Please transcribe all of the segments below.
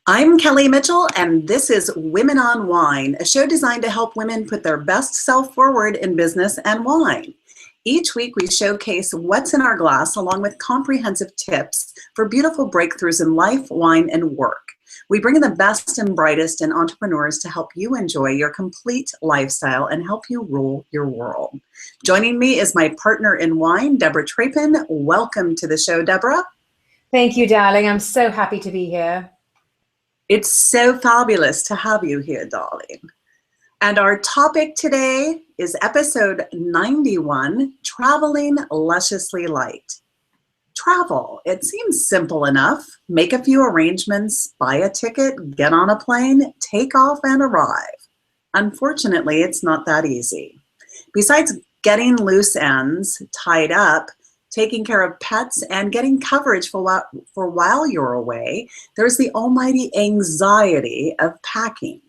I'm Kelly Mitchell, and this is Women on Wine, a show designed to help women put their best self forward in business and wine. Each week, we showcase what's in our glass along with comprehensive tips for beautiful breakthroughs in life, wine, and work. We bring in the best and brightest in entrepreneurs to help you enjoy your complete lifestyle and help you rule your world. Joining me is my partner in wine, Debra. Welcome to the show, Debra. Thank you, darling. I'm so happy to be here. It's so fabulous to have you here, darling. And our topic today is episode 91, Traveling Lusciously Light. Travel, it seems simple enough. Make a few arrangements, buy a ticket, get on a plane, take off and arrive. Unfortunately, it's not that easy. Besides getting loose ends tied up, taking care of pets, and getting coverage for while you're away, there's the almighty anxiety of packing.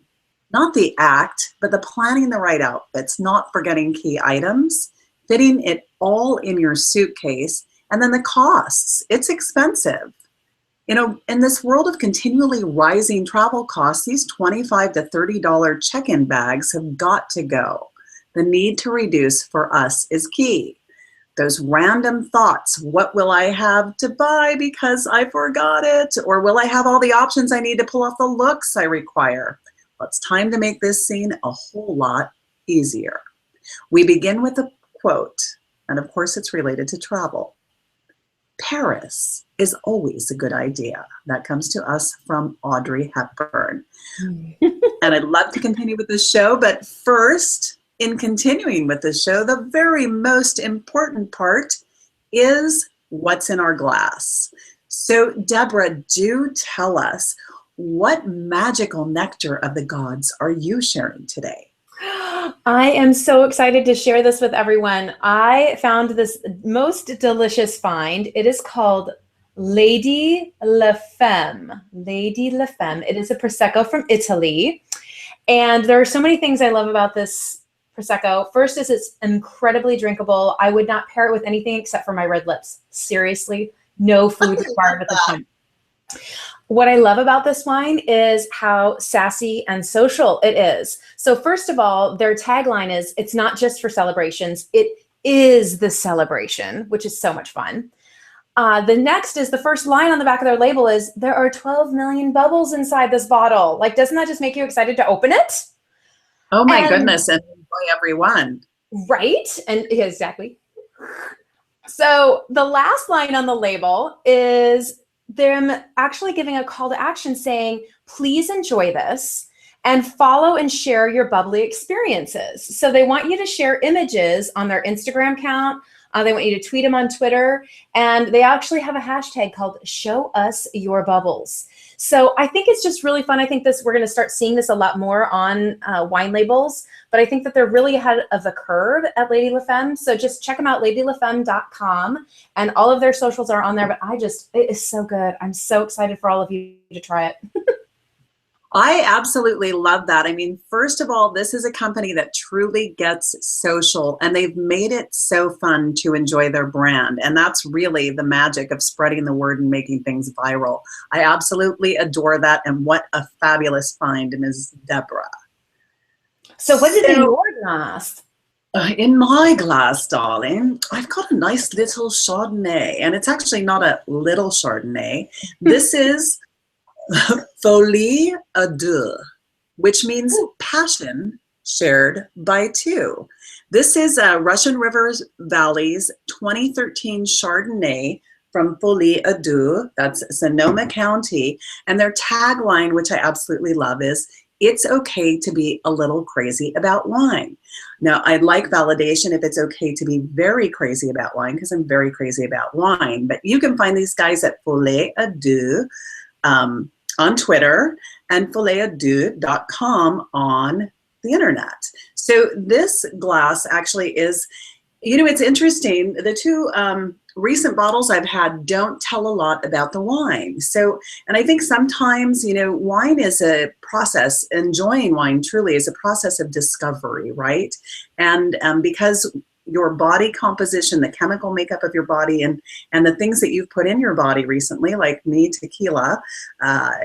Not the act, but the planning the right outfits, not forgetting key items, fitting it all in your suitcase, and then the costs. It's expensive. You know, in this world of continually rising travel costs, these $25 to $30 check-in bags have got to go. The need to reduce for us is key. Those random thoughts, what will I have to buy because I forgot it? Or will I have all the options I need to pull off the looks I require? Well, it's time to make this scene a whole lot easier. We begin with a quote, and of course it's related to travel. Paris is always a good idea. That comes to us from Audrey Hepburn. And I'd love to continue with the show, but first, in continuing with the show, the very most important part is what's in our glass. So, Debra, do tell us, what magical nectar of the gods are you sharing today? I am so excited to share this with everyone. I found this most delicious find. It is called LaFemme. LaFemme. It is a Prosecco from Italy. And there are so many things I love about this Prosecco. First is it's incredibly drinkable. I would not pair it with anything except for my red lips. Seriously, no food required with this wine. What I love about this wine is how sassy and social it is. So first of all, their tagline is, it's not just for celebrations, it is the celebration, which is so much fun. The next is the first line on the back of their label is, there are 12 million bubbles inside this bottle. Like, doesn't that just make you excited to open it? Oh my goodness, and enjoy everyone. Right, and exactly. So the last line on the label is them actually giving a call to action saying, please enjoy this and follow and share your bubbly experiences. So they want you to share images on their Instagram account. They want you to tweet them on Twitter. And they actually have a hashtag called Show Us Your Bubbles. So I think it's just really fun. I think we're going to start seeing this a lot more on wine labels, but I think that they're really ahead of the curve at Lady LaFemme. So just check them out, ladylafemme.com, and all of their socials are on there, but it is so good. I'm so excited for all of you to try it. I absolutely love that. I mean, first of all, this is a company that truly gets social, and they've made it so fun to enjoy their brand. And that's really the magic of spreading the word and making things viral. I absolutely adore that. And what a fabulous find, Ms. Debra. So what is in your glass? In my glass, darling, I've got a nice little Chardonnay, and it's actually not a little Chardonnay. This is Folie à deux, which means passion shared by two. This is Russian River Valley's 2013 Chardonnay from Folie à deux. That's Sonoma County. And their tagline, which I absolutely love, is, it's okay to be a little crazy about wine. Now, I'd like validation if it's okay to be very crazy about wine, because I'm very crazy about wine. But you can find these guys at Folie à deux on Twitter and folieadeux.com on the internet. So this glass actually is, you know, it's interesting. The two recent bottles I've had don't tell a lot about the wine. So, and I think sometimes, you know, wine is a process, enjoying wine truly is a process of discovery, right? And because your body composition, the chemical makeup of your body, and the things that you've put in your body recently, like me, tequila,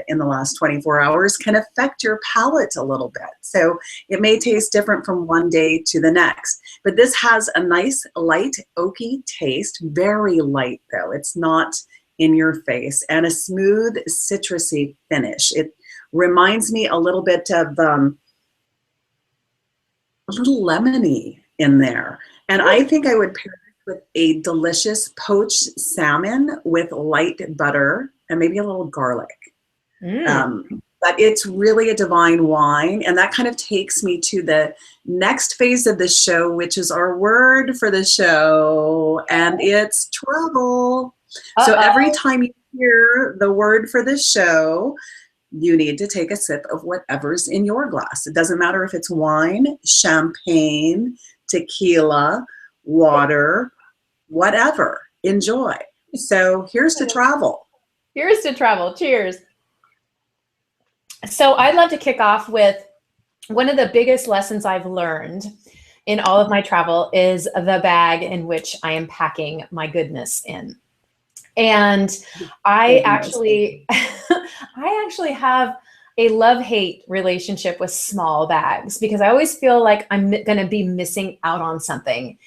in the last 24 hours, can affect your palate a little bit. So it may taste different from one day to the next. But this has a nice, light, oaky taste. Very light, though. It's not in your face. And a smooth, citrusy finish. It reminds me a little bit of a little lemony in there. And I think I would pair it with a delicious poached salmon with light butter and maybe a little garlic. But it's really a divine wine. And that kind of takes me to the next phase of the show, which is our word for the show. And it's travel. So every time you hear the word for the show, you need to take a sip of whatever's in your glass. It doesn't matter if it's wine, champagne, tequila, water, whatever. Enjoy. So here's to travel. Here's to travel. Cheers. So I'd love to kick off with one of the biggest lessons I've learned in all of my travel is the bag in which I am packing my goodness in. And I actually have a love-hate relationship with small bags because I always feel like I'm going to be missing out on something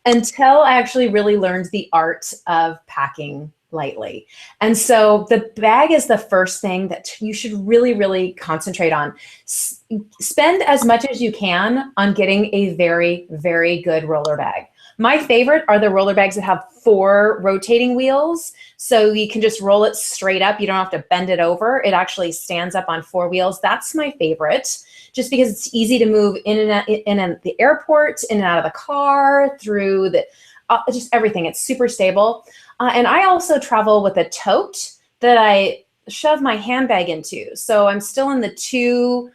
until I actually really learned the art of packing lightly. And so the bag is the first thing that you should really, really concentrate on. Spend as much as you can on getting a very, very good roller bag. My favorite are the roller bags that have 4 rotating wheels. So you can just roll it straight up. You don't have to bend it over. It actually stands up on 4 wheels. That's my favorite, just because it's easy to move in and out, in and the airport, in and out of the car, through the, just everything. It's super stable. And I also travel with a tote that I shove my handbag into. So I'm still in the 2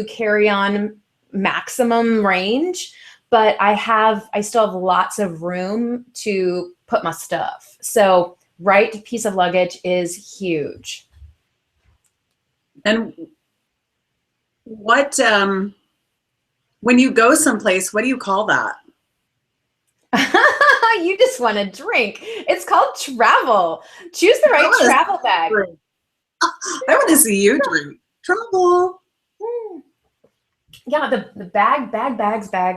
carry-on maximum range, but I still have lots of room to put my stuff. So right piece of luggage is huge. And what, when you go someplace, what do you call that? You just want to drink. It's called travel. Choose the right travel bag. I want to see you drink. Travel. Yeah, the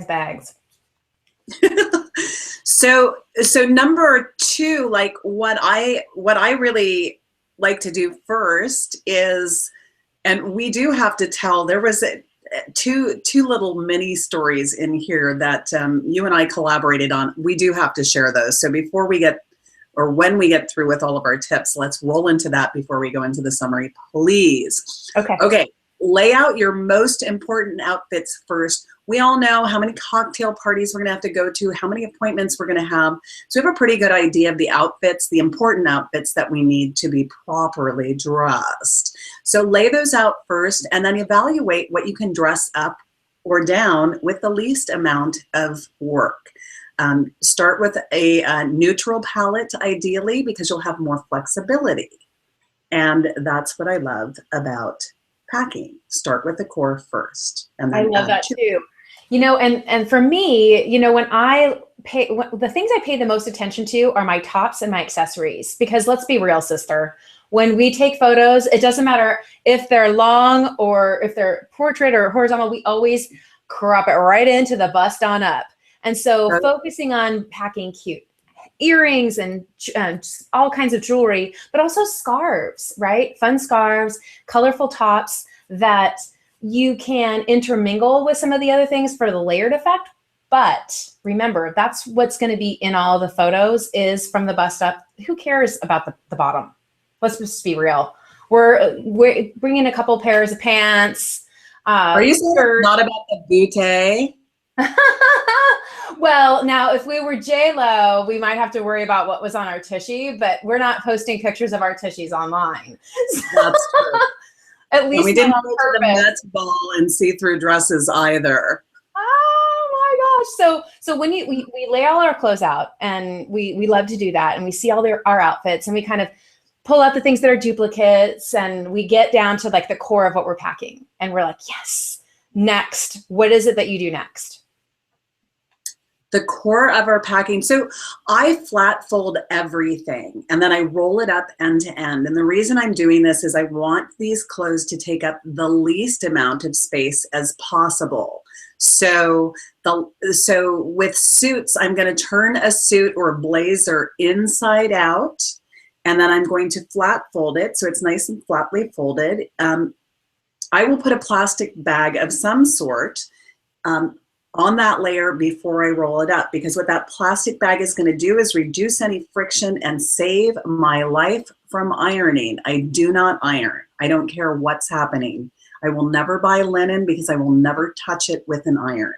bags. So number 2, like what I really like to do first is, and we do have to tell, there was two little mini stories in here that you and I collaborated on. We do have to share those. So before we get, or when we get through with all of our tips, let's roll into that before we go into the summary, please. Okay. Lay out your most important outfits first. We all know how many cocktail parties we're going to have to go to, how many appointments we're going to have. So we have a pretty good idea of the outfits, the important outfits that we need to be properly dressed. So lay those out first and then evaluate what you can dress up or down with the least amount of work. Start with a neutral palette, ideally, because you'll have more flexibility. And that's what I love about packing. Start with the core first. And then I love that too. And for me, when the things I pay the most attention to are my tops and my accessories, because let's be real, sister, when we take photos, it doesn't matter if they're long or if they're portrait or horizontal, we always crop it right into the bust on up. And so focusing on packing cute earrings and all kinds of jewelry, but also scarves, right? Fun scarves, colorful tops that you can intermingle with some of the other things for the layered effect. But remember, that's what's going to be in all the photos is from the bust up. Who cares about the bottom? Let's just be real. We're bringing a couple pairs of pants. Are you saying not about the bootay? Well, now if we were J-Lo, we might have to worry about what was on our tushy, but we're not posting pictures of our tushies online. That's true. At least we didn't go to the Met Ball in see-through dresses either. Oh my gosh. So when we lay all our clothes out, and we love to do that, and we see all our outfits, and we kind of pull out the things that are duplicates, and we get down to like the core of what we're packing. And we're like, yes, next. What is it that you do next? The core of our packing. So I flat fold everything and then I roll it up end to end. And the reason I'm doing this is I want these clothes to take up the least amount of space as possible. So with suits, I'm going to turn a suit or a blazer inside out, and then I'm going to flat fold it so it's nice and flatly folded. I will put a plastic bag of some sort on that layer before I roll it up, because what that plastic bag is going to do is reduce any friction and save my life from ironing. I do not iron. I don't care what's happening. I will never buy linen because I will never touch it with an iron.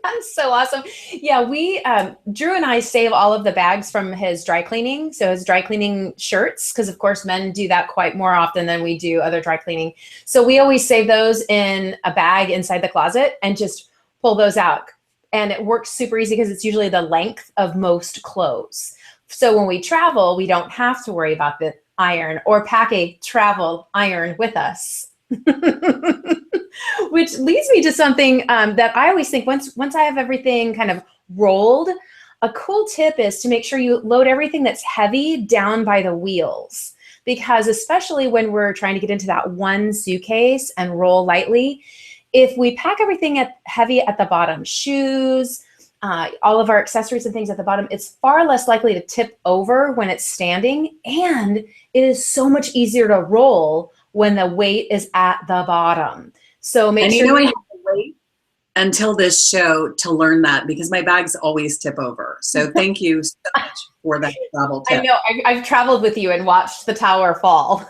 That's so awesome. Yeah, Drew and I save all of the bags from his dry cleaning. So his dry cleaning shirts, because of course men do that quite more often than we do other dry cleaning. So we always save those in a bag inside the closet and just pull those out. And it works super easy because it's usually the length of most clothes. So when we travel, we don't have to worry about the iron or pack a travel iron with us. Which leads me to something that I always think once I have everything kind of rolled, a cool tip is to make sure you load everything that's heavy down by the wheels. Because especially when we're trying to get into that one suitcase and roll lightly, if we pack everything heavy at the bottom, shoes, all of our accessories and things at the bottom, it's far less likely to tip over when it's standing. And it is so much easier to roll when the weight is at the bottom. So make sure I have to wait until this show to learn that, because my bags always tip over. So thank you so much for that travel tip. I know, I've traveled with you and watched the tower fall.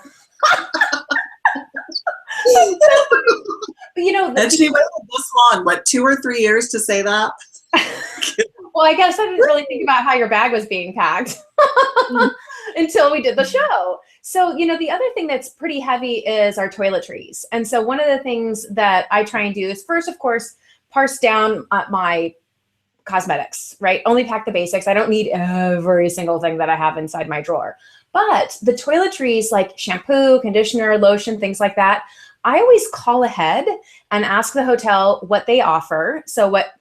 And she waited this long, what, 2 or 3 years to say that? Well, I guess I didn't really think about how your bag was being packed until we did the show. So, the other thing that's pretty heavy is our toiletries. And so one of the things that I try and do is first, of course, parse down my cosmetics, right? Only pack the basics. I don't need every single thing that I have inside my drawer. But the toiletries like shampoo, conditioner, lotion, things like that, I always call ahead and ask the hotel what they offer. So what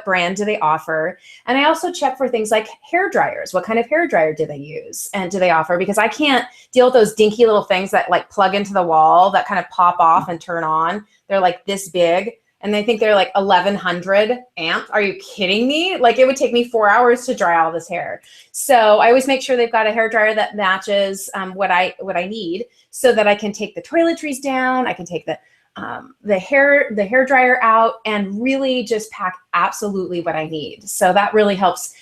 brand do they offer? And I also check for things like hair dryers. What kind of hair dryer do they use? And do they offer? Because I can't deal with those dinky little things that like plug into the wall that kind of pop off and turn on. They're like this big. And they think they're like 1100 amp. Are you kidding me? Like it would take me 4 hours to dry all this hair. So I always make sure they've got a hair dryer that matches what I need, so that I can take the toiletries down. I can take the hair dryer out and really just pack absolutely what I need. So that really helps,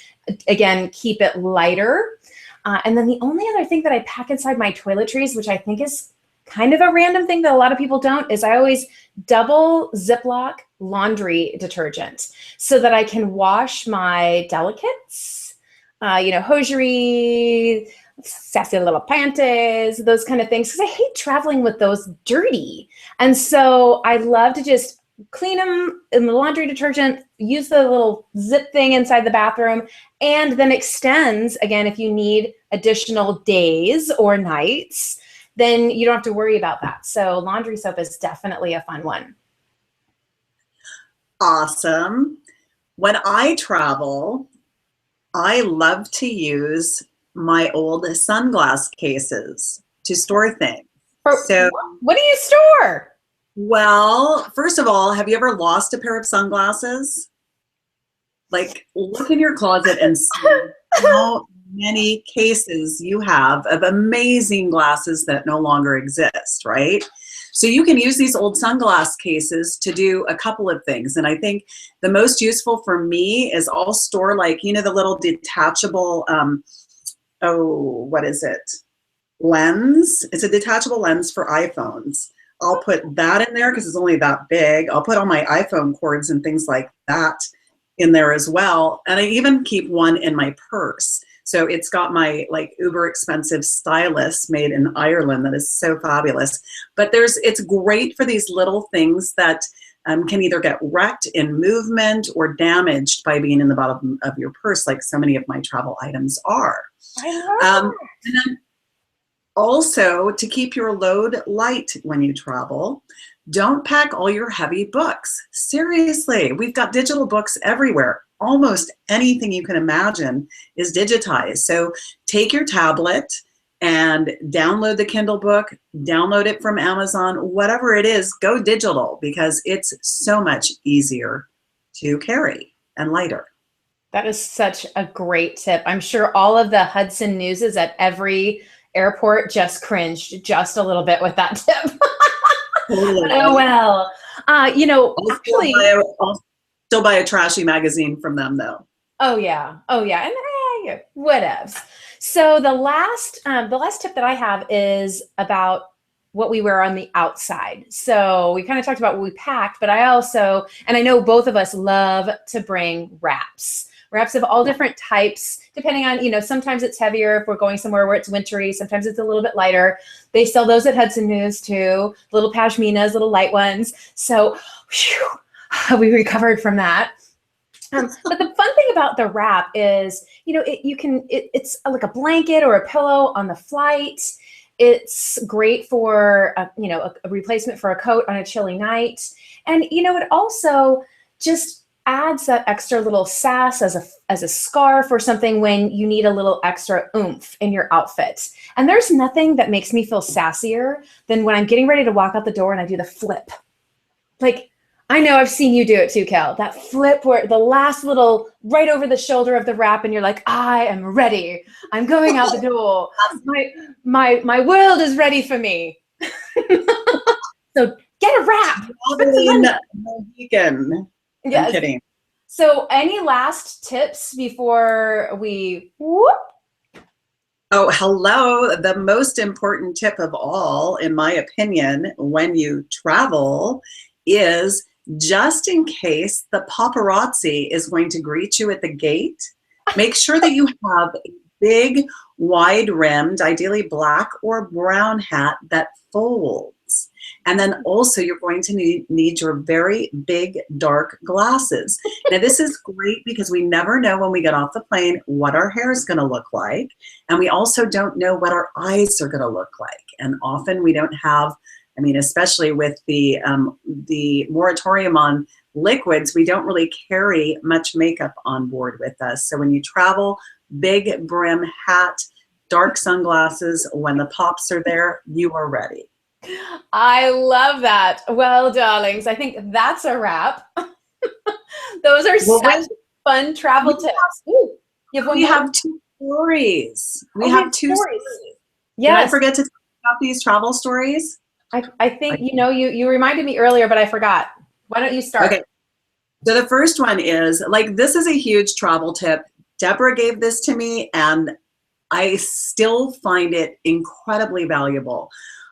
again, keep it lighter. And then the only other thing that I pack inside my toiletries, which I think is kind of a random thing that a lot of people don't, is I always double Ziploc laundry detergent so that I can wash my delicates, hosiery, sassy little panties, those kind of things, because I hate traveling with those dirty. And so I love to just clean them in the laundry detergent, use the little zip thing inside the bathroom, and then extends, again, if you need additional days or nights, then you don't have to worry about that. So laundry soap is definitely a fun one. Awesome. When I travel, I love to use my old sunglass cases to store things. So, what do you store? Well, first of all, have you ever lost a pair of sunglasses? Like, look in your closet and see how many cases you have of amazing glasses that no longer exist, right? So you can use these old sunglass cases to do a couple of things. And I think the most useful for me is I'll store, like, the little detachable, what is it? Lens. It's a detachable lens for iPhones. I'll put that in there because it's only that big. I'll put all my iPhone cords and things like that in there as well. And I even keep one in my purse. So it's got my uber expensive stylus made in Ireland that is so fabulous. But it's great for these little things that can either get wrecked in movement or damaged by being in the bottom of your purse, like so many of my travel items are. I love that. And then also, to keep your load light when you travel, don't pack all your heavy books. Seriously, we've got digital books everywhere. almost anything you can imagine is digitized. So take your tablet and download the Kindle book, download it from Amazon, whatever it is, go digital because it's so much easier to carry and lighter. That is such a great tip. I'm sure all of the Hudson Newses at every airport just cringed just a little bit with that tip. Totally. Oh, well, actually, I'll still buy a trashy magazine from them though. Oh yeah. And whatevs. So the last tip that I have is about what we wear on the outside. So we kind of talked about what we packed, but I also, and I know both of us love to bring wraps. Wraps of all different types, depending on, sometimes it's heavier if we're going somewhere where it's wintry. Sometimes it's a little bit lighter. They sell those at Hudson News too, little pashminas, little light ones. So we recovered from that. But the fun thing about the wrap is, it's like a blanket or a pillow on the flight. It's great for, a replacement for a coat on a chilly night. And, it also just adds that extra little sass as a scarf or something when you need a little extra oomph in your outfit. And there's nothing that makes me feel sassier than when I'm getting ready to walk out the door and I do the flip. Like, I know I've seen you do it too, Kel. That flip where the last little right over the shoulder of the wrap and you're like, I am ready. I'm going out the door. My world is ready for me. So get a wrap. Mohican. Yes. I'm kidding. So any last tips before we whoop? Oh, hello. The most important tip of all, in my opinion, when you travel is just in case the paparazzi is going to greet you at the gate, make sure that you have a big, wide-rimmed, ideally black or brown hat that folds. And then also you're going to need your very big, dark glasses. Now this is great because we never know when we get off the plane what our hair is going to look like. And we also don't know what our eyes are going to look like. And often we don't have, especially with the moratorium on liquids, we don't really carry much makeup on board with us. So when you travel, big brim hat, dark sunglasses, when the pops are there, you are ready. I love that. Well, darlings, I think that's a wrap. Those are such fun travel tips. Ooh, we have two stories. We have two stories. Yes. Did I forget to talk about these travel stories? I think, you reminded me earlier, but I forgot. Why don't you start? Okay. So the first one is, this is a huge travel tip. Debra gave this to me, and I still find it incredibly valuable.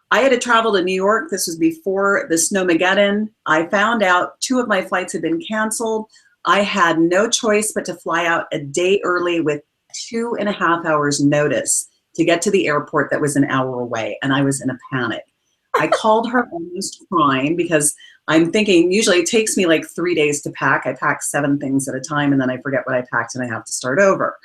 I had to travel to New York. This was before the Snowmageddon. I found out 2 of my flights had been canceled. I had no choice but to fly out a day early with 2.5 hours notice to get to the airport that was an hour away, and I was in a panic. I called her almost crying because I'm thinking usually it takes me like 3 days to pack. I pack 7 things at a time, and then I forget what I packed and I have to start over.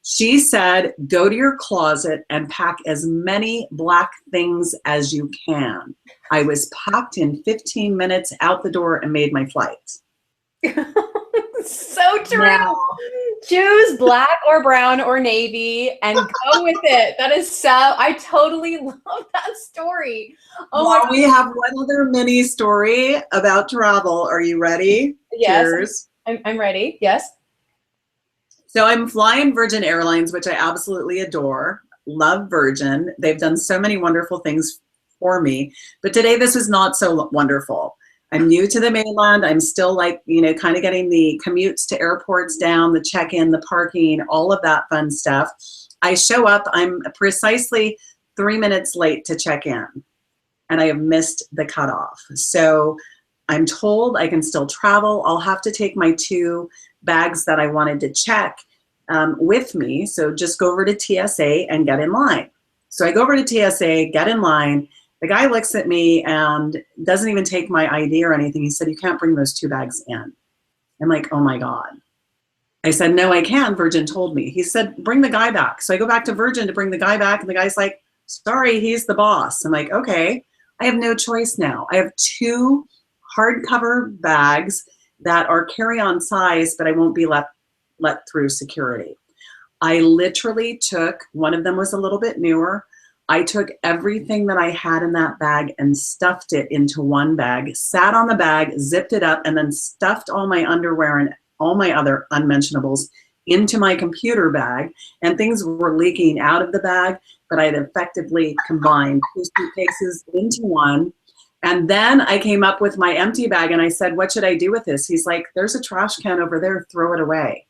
She said, go to your closet and pack as many black things as you can. I was packed in 15 minutes out the door and made my flight. So true. Now, choose black or brown or navy and go with it. That is I totally love that story. Oh my God. We have one other mini story about travel. Are you ready? Yes. Cheers. I'm ready. Yes. So I'm flying Virgin Airlines, which I absolutely adore. Love Virgin. They've done so many wonderful things for me. But today this is not so wonderful. I'm new to the mainland. I'm still kind of getting the commutes to airports down, the check-in, the parking, all of that fun stuff. I show up. I'm precisely 3 minutes late to check in, and I have missed the cutoff. So I'm told I can still travel. I'll have to take my 2 bags that I wanted to check with me. So just go over to TSA and get in line. So I go over to TSA, get in line. The guy looks at me and doesn't even take my ID or anything. He said, you can't bring those 2 bags in. I'm like, oh my God. I said, no, I can. Virgin told me. He said, bring the guy back. So I go back to Virgin to bring the guy back. And the guy's like, sorry, he's the boss. I'm like, okay, I have no choice now. I have 2 hardcover bags that are carry-on size, but I won't be let through security. I literally took, one of them was a little bit newer. I took everything that I had in that bag and stuffed it into one bag, sat on the bag, zipped it up, and then stuffed all my underwear and all my other unmentionables into my computer bag. And things were leaking out of the bag, but I had effectively combined 2 suitcases into one. And then I came up with my empty bag and I said, what should I do with this? He's like, there's a trash can over there, throw it away.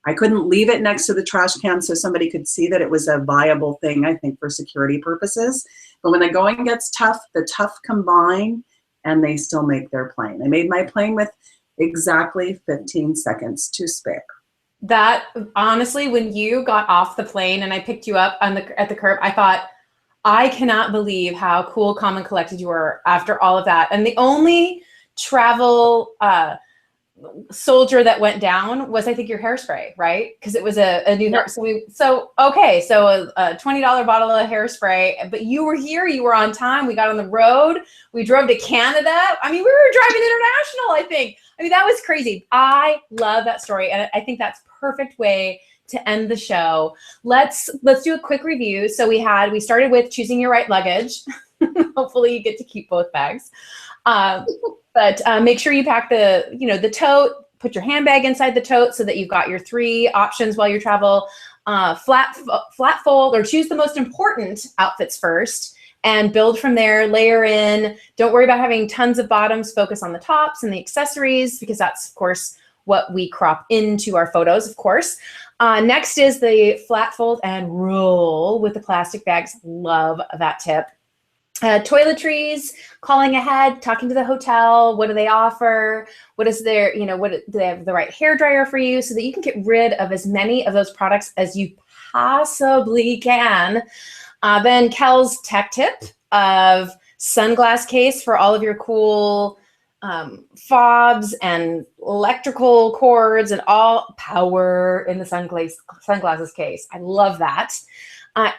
I couldn't leave it next to the trash can so somebody could see that it was a viable thing, I think, for security purposes. But when the going gets tough, the tough combine and they still make their plane. I made my plane with exactly 15 seconds to spare. That, honestly, when you got off the plane and I picked you up on at the curb, I thought, I cannot believe how cool, calm, and collected you were after all of that. And the only travel soldier that went down was, I think, your hairspray, right? Because it was a new hair. So a $20 bottle of hairspray, but you were here, you were on time. We got on the road. We drove to Canada. I mean, we were driving international, I think. I mean, that was crazy. I love that story. And I think that's perfect way to end the show. Let's do a quick review. So we started with choosing your right luggage. Hopefully you get to keep both bags. But make sure you pack the tote, put your handbag inside the tote so that you've got your 3 options while you travel. Flat fold, or choose the most important outfits first and build from there, layer in. Don't worry about having tons of bottoms, focus on the tops and the accessories, because that's, of course, what we crop into our photos, of course. Next is the flat fold and roll with the plastic bags. Love that tip. Toiletries, calling ahead, talking to the hotel. What do they offer? What is their, do they have the right hair dryer for you, so that you can get rid of as many of those products as you possibly can. Then Kel's tech tip of sunglass case for all of your cool fobs and electrical cords and all power in the sunglasses case. I love that.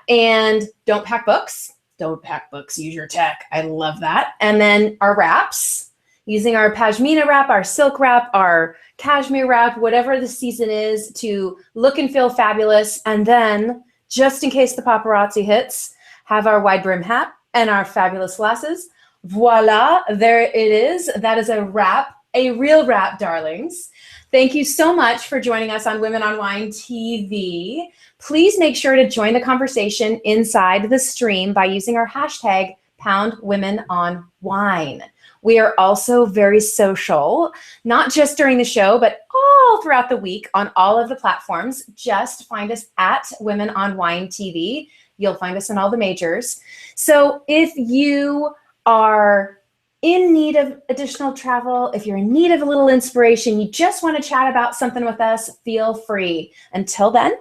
And don't pack books. Don't pack books, use your tech. I love that. And then our wraps, using our pashmina wrap, our silk wrap, our cashmere wrap, whatever the season is, to look and feel fabulous. And then, just in case the paparazzi hits, have our wide brim hat and our fabulous glasses. Voila, there it is. That is a wrap, a real wrap, darlings. Thank you so much for joining us on Women on Wine TV. Please make sure to join the conversation inside the stream by using our hashtag #WomenOnWine. We are also very social, not just during the show, but all throughout the week on all of the platforms. Just find us at Women on Wine TV. You'll find us in all the majors. So if you are in need of additional travel, if you're in need of a little inspiration, you just want to chat about something with us, feel free. Until then,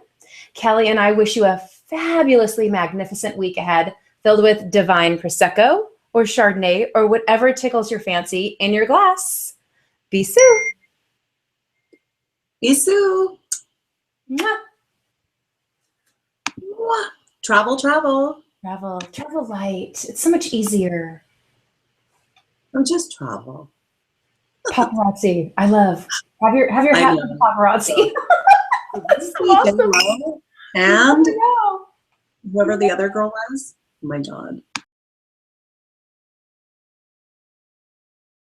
Kelly and I wish you a fabulously magnificent week ahead, filled with divine Prosecco or Chardonnay or whatever tickles your fancy in your glass. Bisous. Bisous. Mwah. Mwah. Travel, travel. Travel light. It's so much easier. Or just travel. Paparazzi. I love. Have your hat with the paparazzi. That's so awesome. And whoever the other girl was, oh my God.